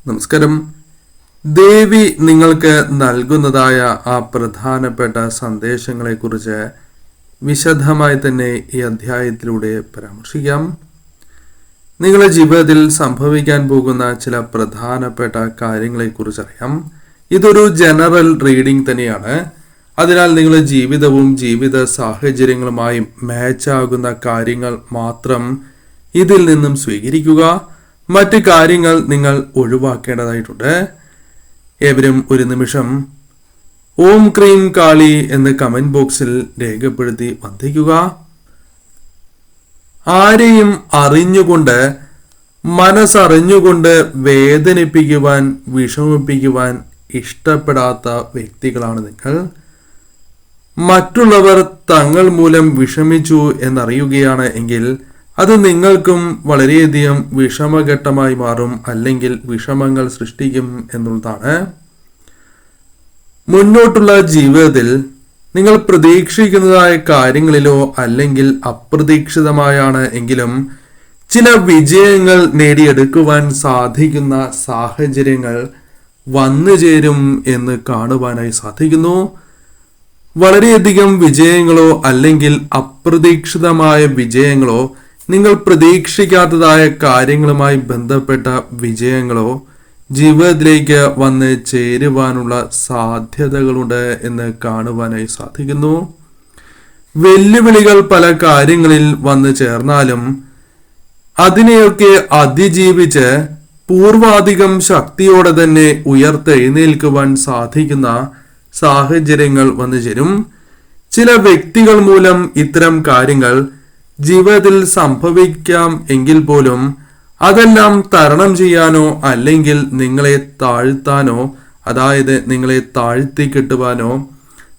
നമസ്കാരം. ദേവി നിങ്ങൾക്ക് നൽകുന്നതായ ആ പ്രധാനപ്പെട്ട സന്ദേശങ്ങളെക്കുറിച്ച് വിശദമായി തന്നെ ഈ അധ്യായത്തിലൂടെ പരാമർശിക്കാം. നിങ്ങളുടെ ജീവിതത്തിൽ സംഭവിക്കാൻ പോകുന്ന ചില പ്രധാനപ്പെട്ട കാര്യങ്ങളെക്കുറിച്ച് അറിയാം. ഇതൊരു ജനറൽ റീഡിംഗ് തന്നെയാണ്. അതിനാൽ നിങ്ങളുടെ ജീവിതവും ജീവിത സാഹചര്യങ്ങളുമായി മാച്ചാകുന്ന കാര്യങ്ങൾ മാത്രം ഇതിൽ നിന്നും സ്വീകരിക്കുക. മറ്റ് കാര്യങ്ങൾ നിങ്ങൾ ഒഴിവാക്കേണ്ടതായിട്ടുണ്ട്. ഏവരും ഒരു നിമിഷം ഓം ക്രീം കാളി എന്ന് കമന്റ് ബോക്സിൽ രേഖപ്പെടുത്തി വന്ദിക്കുക. ആരെയും അറിഞ്ഞുകൊണ്ട് മനസ്സറിഞ്ഞുകൊണ്ട് വേദനിപ്പിക്കുവാൻ വിഷമിപ്പിക്കുവാൻ ഇഷ്ടപ്പെടാത്ത വ്യക്തികളാണ് നിങ്ങൾ. മറ്റുള്ളവർ തങ്ങൾ മൂലം വിഷമിച്ചു എന്നറിയുകയാണ് എങ്കിൽ അത് നിങ്ങൾക്കും വളരെയധികം വിഷമഘട്ടമായി മാറും, അല്ലെങ്കിൽ വിഷമങ്ങൾ സൃഷ്ടിക്കും എന്നുള്ളതാണ്. മുന്നോട്ടുള്ള ജീവിതത്തിൽ നിങ്ങൾ പ്രതീക്ഷിക്കുന്നതായ കാര്യങ്ങളിലോ അല്ലെങ്കിൽ അപ്രതീക്ഷിതമായാണ് എങ്കിലും ചില വിജയങ്ങൾ നേടിയെടുക്കുവാൻ സാധിക്കുന്ന സാഹചര്യങ്ങൾ വന്നു ചേരും എന്ന് കാണുവാനായി സാധിക്കുന്നു. വളരെയധികം വിജയങ്ങളോ അല്ലെങ്കിൽ അപ്രതീക്ഷിതമായ വിജയങ്ങളോ നിങ്ങൾ പ്രതീക്ഷിക്കാത്തതായ കാര്യങ്ങളുമായി ബന്ധപ്പെട്ട വിജയങ്ങളോ ജീവിതത്തിലേക്ക് വന്ന് ചേരുവാനുള്ള സാധ്യതകളുണ്ട് എന്ന് കാണുവാനായി സാധിക്കുന്നു. വെല്ലുവിളികൾ പല കാര്യങ്ങളിൽ വന്നു ചേർന്നാലും അതിനെയൊക്കെ അതിജീവിച്ച് പൂർവാധികം ശക്തിയോടെ തന്നെ ഉയർത്തെഴുന്നേൽക്കുവാൻ സാധിക്കുന്ന സാഹചര്യങ്ങൾ വന്നു ചേരും. ചില വ്യക്തികൾ മൂലം ഇത്തരം കാര്യങ്ങൾ ജീവിതത്തിൽ സംഭവിക്കാം എങ്കിൽ പോലും അതെല്ലാം തരണം ചെയ്യാനോ അല്ലെങ്കിൽ നിങ്ങളെ താഴ്ത്താനോ, അതായത് നിങ്ങളെ താഴ്ത്തി കെട്ടുവാനോ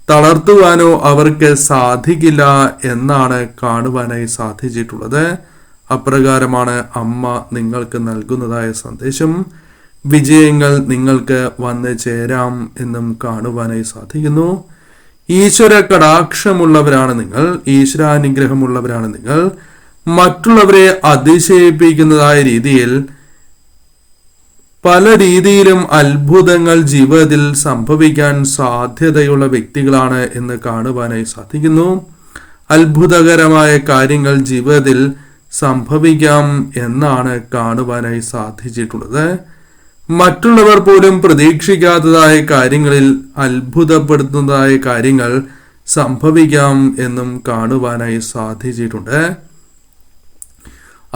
തളർത്തുവാനോ അവർക്ക് സാധിക്കില്ല എന്നാണ് കാണുവാനായി സാധിച്ചിട്ടുള്ളത്. അപ്രകാരമാണ് അമ്മ നിങ്ങൾക്ക് നൽകുന്നതായ സന്ദേശം. വിജയങ്ങൾ നിങ്ങൾക്ക് വന്ന് ചേരാം എന്നും കാണുവാനായി സാധിക്കുന്നു. ഈശ്വര കടാക്ഷമുള്ളവരാണ് നിങ്ങൾ, ഈശ്വരാനുഗ്രഹമുള്ളവരാണ് നിങ്ങൾ. മറ്റുള്ളവരെ അതിശയിപ്പിക്കുന്നതായ രീതിയിൽ പല രീതിയിലും അത്ഭുതങ്ങൾ ജീവിതത്തിൽ സംഭവിക്കാൻ സാധ്യതയുള്ള വ്യക്തികളാണ് എന്ന് കാണുവാനായി സാധിക്കുന്നു. അത്ഭുതകരമായ കാര്യങ്ങൾ ജീവിതത്തിൽ സംഭവിക്കാം എന്നാണ് കാണുവാനായി സാധിച്ചിട്ടുള്ളത്. മറ്റുള്ളവർ പോലും പ്രതീക്ഷിക്കാത്തതായ കാര്യങ്ങളിൽ അത്ഭുതപ്പെടുത്തുന്നതായ കാര്യങ്ങൾ സംഭവിക്കാം എന്നും കാണുവാനായി സാധിച്ചിട്ടുണ്ട്.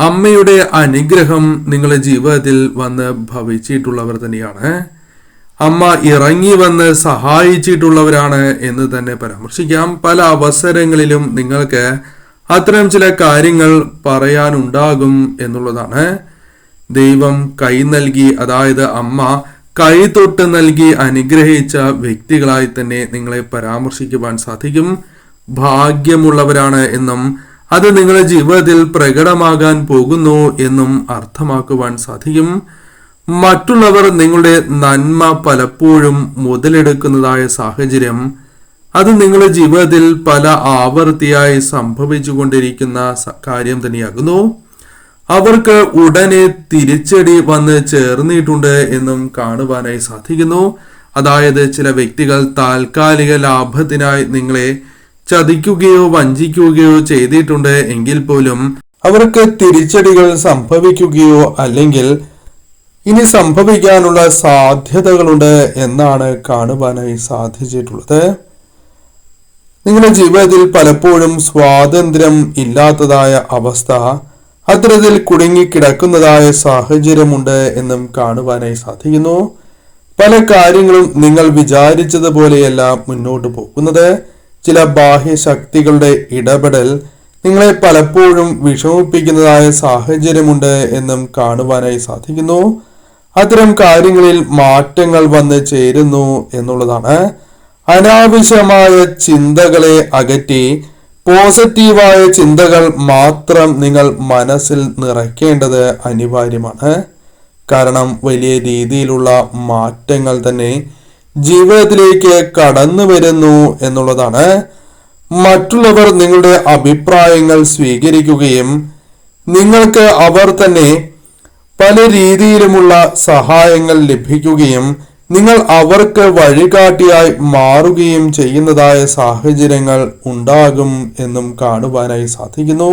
അമ്മയുടെ അനുഗ്രഹം നിങ്ങളുടെ ജീവിതത്തിൽ വന്ന് ഭവിച്ചിട്ടുള്ളവർ തന്നെയാണ്. അമ്മ ഇറങ്ങി വന്ന് സഹായിച്ചിട്ടുള്ളവരാണ് എന്ന് തന്നെ പരാമർശിക്കാം. പല അവസരങ്ങളിലും നിങ്ങൾക്ക് അത്തരം ചില കാര്യങ്ങൾ പറയാനുണ്ടാകും എന്നുള്ളതാണ്. ദൈവം കൈ നൽകി, അതായത് അമ്മ കൈ തൊട്ട് നൽകി അനുഗ്രഹിച്ച വ്യക്തികളായി തന്നെ നിങ്ങളെ പരാമർശിക്കുവാൻ സാധിക്കും. ഭാഗ്യമുള്ളവരാണ് എന്നും അത് നിങ്ങളുടെ ജീവിതത്തിൽ പ്രകടമാകാൻ പോകുന്നു എന്നും അർത്ഥമാക്കുവാൻ സാധിക്കും. മറ്റുള്ളവർ നിങ്ങളുടെ നന്മ പലപ്പോഴും മുതലെടുക്കുന്നതായ സാഹചര്യം അത് നിങ്ങളുടെ ജീവിതത്തിൽ പല ആവർത്തിയായി സംഭവിച്ചുകൊണ്ടിരിക്കുന്ന കാര്യം തന്നെയാകുന്നു. അവർക്ക് ഉടനെ തിരിച്ചടി വന്ന് ചേർന്നിട്ടുണ്ട് എന്നും കാണുവാനായി സാധിക്കുന്നു. അതായത് ചില വ്യക്തികൾ താൽക്കാലിക ലാഭത്തിനായി നിങ്ങളെ ചതിക്കുകയോ വഞ്ചിക്കുകയോ ചെയ്തിട്ടുണ്ട് എങ്കിൽ പോലും അവർക്ക് തിരിച്ചടികൾ സംഭവിക്കുകയോ അല്ലെങ്കിൽ ഇനി സംഭവിക്കാനുള്ള സാധ്യതകളുണ്ട് എന്നാണ് കാണുവാനായി സാധിച്ചിട്ടുള്ളത്. നിങ്ങളുടെ ജീവിതത്തിൽ പലപ്പോഴും സ്വാതന്ത്ര്യം ഇല്ലാത്തതായ അവസ്ഥ, അത്തരത്തിൽ കുടുങ്ങിക്കിടക്കുന്നതായ സാഹചര്യമുണ്ട് എന്നും കാണുവാനായി സാധിക്കുന്നു. പല കാര്യങ്ങളും നിങ്ങൾ വിചാരിച്ചതുപോലെയല്ല മുന്നോട്ട് പോകുന്നത്. ചില ബാഹ്യശക്തികളുടെ ഇടപെടൽ നിങ്ങളെ പലപ്പോഴും വിഷമിപ്പിക്കുന്നതായ സാഹചര്യമുണ്ട് എന്നും കാണുവാനായി സാധിക്കുന്നു. അത്തരം കാര്യങ്ങളിൽ മാറ്റങ്ങൾ വന്ന് ചേരുന്നു എന്നുള്ളതാണ്. അനാവശ്യമായ ചിന്തകളെ അകറ്റി പോസിറ്റീവായ ചിന്തകൾ മാത്രം നിങ്ങൾ മനസ്സിൽ നിറയ്ക്കേണ്ടത് അനിവാര്യമാണ്. കാരണം വലിയ രീതിയിലുള്ള മാറ്റങ്ങൾ തന്നെ ജീവിതത്തിലേക്ക് കടന്നു വരുന്നു എന്നുള്ളതാണ്. മറ്റുള്ളവർ നിങ്ങളുടെ അഭിപ്രായങ്ങൾ സ്വീകരിക്കുകയും നിങ്ങൾക്ക് അവർ തന്നെ പല രീതിയിലുമുള്ള സഹായങ്ങൾ ലഭിക്കുകയും നിങ്ങൾ അവർക്ക് വഴികാട്ടിയായി മാറുകയും ചെയ്യുന്നതായ സാഹചര്യങ്ങൾ ഉണ്ടാകും എന്നും കാണുവാനായി സാധിക്കുന്നു.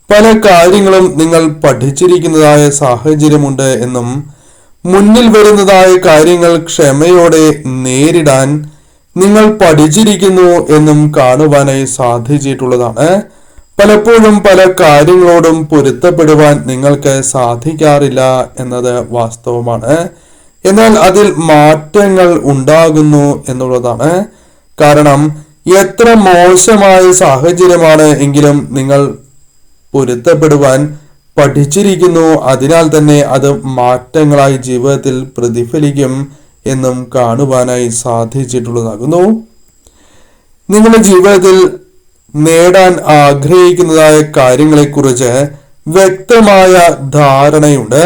പല കാര്യങ്ങളും നിങ്ങൾ പഠിച്ചിരിക്കുന്നതായ സാഹചര്യമുണ്ട് എന്നും മുന്നിൽ വരുന്നതായ കാര്യങ്ങൾ ക്ഷമയോടെ നേരിടാൻ നിങ്ങൾ പഠിച്ചിരിക്കുന്നു എന്നും കാണുവാനായി സാധിച്ചിട്ടുള്ളതാണ്. പലപ്പോഴും പല കാര്യങ്ങളോടും പൊരുത്തപ്പെടുവാൻ നിങ്ങൾക്ക് സാധിക്കാറില്ല എന്നത് വാസ്തവമാണ്. എന്നാൽ അതിൽ മാറ്റങ്ങൾ ഉണ്ടാകുന്നു എന്നുള്ളതാണ്. കാരണം എത്ര മോശമായ സാഹചര്യമാണ് എങ്കിലും നിങ്ങൾ പൊരുത്തപ്പെടുവാൻ പഠിച്ചിരിക്കുന്നു. അതിനാൽ തന്നെ അത് മാറ്റങ്ങളായി ജീവിതത്തിൽ പ്രതിഫലിക്കും എന്നും കാണുവാനായി സാധിച്ചിട്ടുള്ളതാകുന്നു. നിങ്ങളുടെ ജീവിതത്തിൽ നേടാൻ ആഗ്രഹിക്കുന്നതായ കാര്യങ്ങളെക്കുറിച്ച് വ്യക്തമായ ധാരണയുണ്ട്.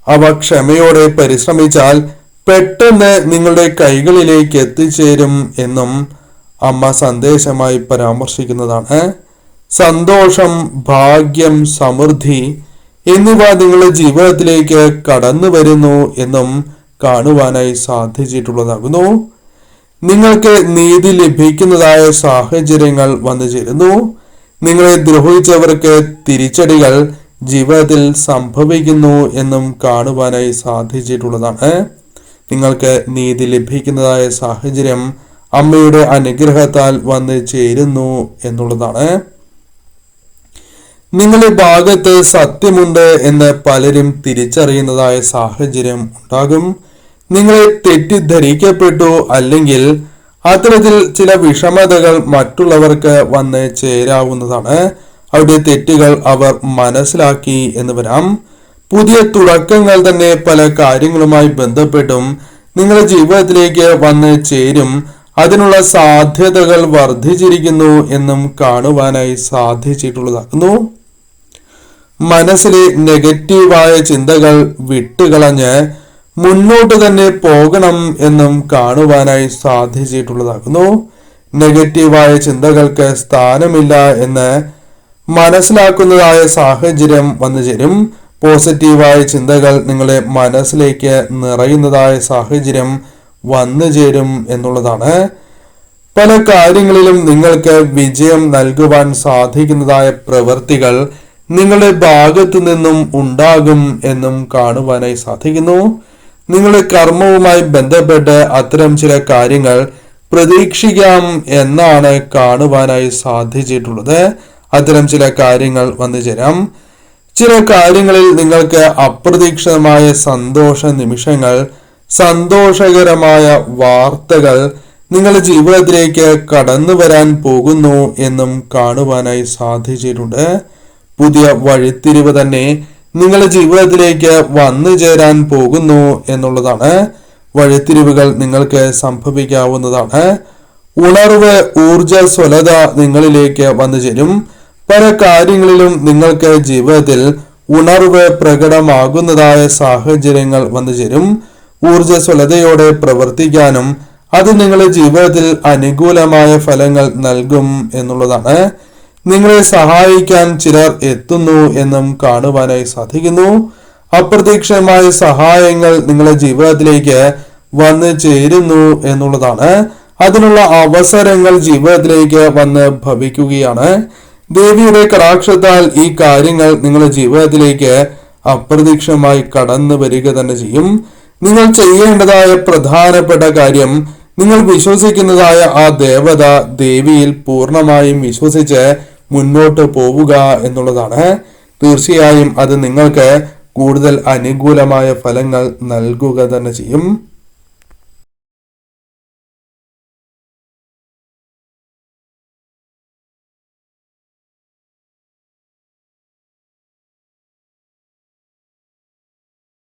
അവ ക്ഷമയോടെ പരിശ്രമിച്ചാൽ പെട്ടെന്ന് നിങ്ങളുടെ കൈകളിലേക്ക് എത്തിച്ചേരും എന്നും അമ്മ സന്ദേശമായി പരാമർശിക്കുന്നതാണ്. സന്തോഷം, ഭാഗ്യം, സമൃദ്ധി എന്നിവ നിങ്ങളുടെ ജീവിതത്തിലേക്ക് കടന്നു വരുന്നു എന്നും കാണുവാനായി സാധിച്ചിട്ടുള്ളതാകുന്നു. നിങ്ങൾക്ക് നീതി ലഭിക്കുന്നതായ സാഹചര്യങ്ങൾ വന്നു ചേരുന്നു. നിങ്ങളെ ദ്രോഹിച്ചവർക്ക് തിരിച്ചടികൾ ജീവിതത്തിൽ സംഭവിക്കുന്നു എന്നും കാണുവാനായി സാധിച്ചിട്ടുള്ളതാണ്. നിങ്ങൾക്ക് നീതി ലഭിക്കുന്നതായ സാഹചര്യം അമ്മയുടെ അനുഗ്രഹത്താൽ വന്ന് ചേരുന്നു എന്നുള്ളതാണ്. നിങ്ങളുടെ ഭാഗത്ത് സത്യമുണ്ട് എന്ന് പലരും തിരിച്ചറിയുന്നതായ സാഹചര്യം ഉണ്ടാകും. നിങ്ങളെ തെറ്റിദ്ധരിക്കപ്പെട്ടു, അല്ലെങ്കിൽ അത്തരത്തിൽ ചില വിഷമതകൾ മറ്റുള്ളവർക്ക് വന്ന് ചേരാവുന്നതാണ്. അവരുടെ തെറ്റുകൾ അവർ മനസ്സിലാക്കി എന്ന് വരാം. പുതിയ തുടക്കങ്ങൾ തന്നെ പല കാര്യങ്ങളുമായി ബന്ധപ്പെട്ടും നിങ്ങളുടെ ജീവിതത്തിലേക്ക് വന്ന് ചേരും. അതിനുള്ള സാധ്യതകൾ വർദ്ധിച്ചിരിക്കുന്നു എന്നും കാണുവാനായി സാധിച്ചിട്ടുള്ളതാകുന്നു. മനസ്സിലെ നെഗറ്റീവായ ചിന്തകൾ വിട്ടുകളഞ്ഞ് മുന്നോട്ട് തന്നെ പോകണം എന്നും കാണുവാനായി സാധിച്ചിട്ടുള്ളതാകുന്നു. നെഗറ്റീവായ ചിന്തകൾക്ക് സ്ഥാനമില്ല എന്ന് മനസ്സിലാക്കുന്നതായ സാഹചര്യം വന്നു ചേരും. പോസിറ്റീവായ ചിന്തകൾ നിങ്ങളുടെ മനസ്സിലേക്ക് നിറയുന്നതായ സാഹചര്യം വന്നു ചേരും എന്നുള്ളതാണ്. പല കാര്യങ്ങളിലും നിങ്ങൾക്ക് വിജയം നൽകുവാൻ സാധിക്കുന്നതായ പ്രവൃത്തികൾ നിങ്ങളുടെ ഭാഗത്തു നിന്നും ഉണ്ടാകും എന്നും കാണുവാനായി സാധിക്കുന്നു. നിങ്ങളുടെ കർമ്മവുമായി ബന്ധപ്പെട്ട് അത്തരം ചില കാര്യങ്ങൾ പ്രതീക്ഷിക്കാം എന്നാണ് കാണുവാനായി സാധിച്ചിട്ടുള്ളത്. അത്തരം ചില കാര്യങ്ങൾ വന്നു ചേരാം. ചില കാര്യങ്ങളിൽ നിങ്ങൾക്ക് അപ്രതീക്ഷിതമായ സന്തോഷ നിമിഷങ്ങൾ, സന്തോഷകരമായ വാർത്തകൾ നിങ്ങളുടെ ജീവിതത്തിലേക്ക് കടന്നു വരാൻ പോകുന്നു എന്നും കാണുവാനായി സാധിച്ചിട്ടുണ്ട്. പുതിയ വഴിത്തിരിവ് തന്നെ നിങ്ങളുടെ ജീവിതത്തിലേക്ക് വന്നു ചേരാൻ പോകുന്നു എന്നുള്ളതാണ്. വഴിത്തിരിവുകൾ നിങ്ങൾക്ക് സംഭവിക്കാവുന്നതാണ്. ഉണർവ്, ഊർജ്ജസ്വലത നിങ്ങളിലേക്ക് വന്നു ചേരും. പല കാര്യങ്ങളിലും നിങ്ങൾക്ക് ജീവിതത്തിൽ ഉണർവ് പ്രകടമാകുന്നതായ സാഹചര്യങ്ങൾ വന്നു ചേരും. ഊർജ്ജസ്വലതയോടെ പ്രവർത്തിക്കാനും അത് നിങ്ങളുടെ ജീവിതത്തിൽ അനുകൂലമായ ഫലങ്ങൾ നൽകും എന്നുള്ളതാണ്. നിങ്ങളെ സഹായിക്കാൻ ചിലർ എത്തുന്നു എന്നും കാണുവാനായി സാധിക്കുന്നു. അപ്രതീക്ഷിതമായ സഹായങ്ങൾ നിങ്ങളുടെ ജീവിതത്തിലേക്ക് വന്ന് ചേരുന്നു എന്നുള്ളതാണ്. അതിനുള്ള അവസരങ്ങൾ ജീവിതത്തിലേക്ക് വന്ന് ഭവിക്കുകയാണ്. ദേവിയുടെ കടാക്ഷത്താൽ ഈ കാര്യങ്ങൾ നിങ്ങളുടെ ജീവിതത്തിലേക്ക് അപ്രതീക്ഷിതമായി കടന്നു വരിക തന്നെ ചെയ്യും. നിങ്ങൾ ചെയ്യേണ്ടതായ പ്രധാനപ്പെട്ട കാര്യം, നിങ്ങൾ വിശ്വസിക്കുന്നതായ ആ ദേവത, ദേവിയിൽ പൂർണ്ണമായും വിശ്വസിച്ച് മുന്നോട്ട് പോവുക എന്നുള്ളതാണ്. തീർച്ചയായും അത് നിങ്ങൾക്ക് കൂടുതൽ അനുകൂലമായ ഫലങ്ങൾ നൽകുക തന്നെ ചെയ്യും.